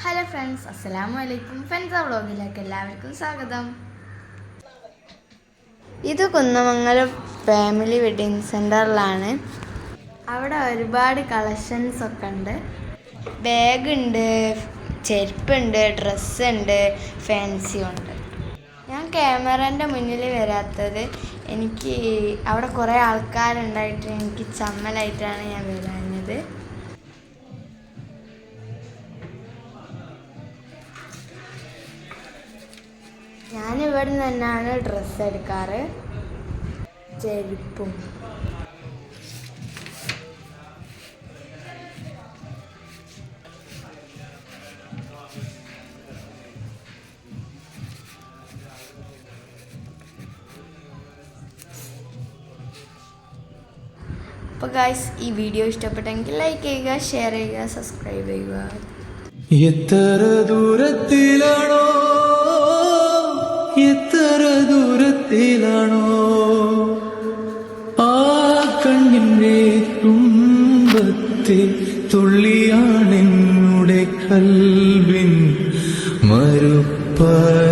Hello friends, അസ്സലാമു അലൈക്കും. ഫെൻസ വ്ളോഗിലേക്ക് എല്ലാവർക്കും സ്വാഗതം. ഇത് കുന്നമംഗലം ഫാമിലി വെഡിങ് സെൻറ്ററിലാണ്. അവിടെ ഒരുപാട് കളക്ഷൻസ് ഒക്കെ ഉണ്ട്. ബാഗ് ഉണ്ട്, ചെരുപ്പുണ്ട്, ഡ്രസ്സുണ്ട്, ഫാൻസി ഉണ്ട്. ഞാൻ ക്യാമറേൻ്റെ മുന്നിൽ വരാത്തത് എനിക്ക് അവിടെ കുറേ ആൾക്കാരുണ്ടായിട്ട് എനിക്ക് ചമ്മലായിട്ടാണ് ഞാൻ വരാഞ്ഞത്. ഞാനിവിടെ നിന്ന് തന്നെയാണ് ഡ്രസ്സ് എടുക്കാറ്, ചെരുപ്പും. അപ്പോൾ ഗായ്സ്, ഈ വീഡിയോ ഇഷ്ടപ്പെട്ടെങ്കിൽ ലൈക്ക് ചെയ്യുക, ഷെയർ ചെയ്യുക, സബ്സ്ക്രൈബ് ചെയ്യുക. എത്ര ദൂരത്തിലാണോ ആ കണ്ണിൻ്റെ തുമ്പത്തെ തുള്ളിയാണെന്നുടെ കൽവിൻ മരുപ്പറമ്പിൽ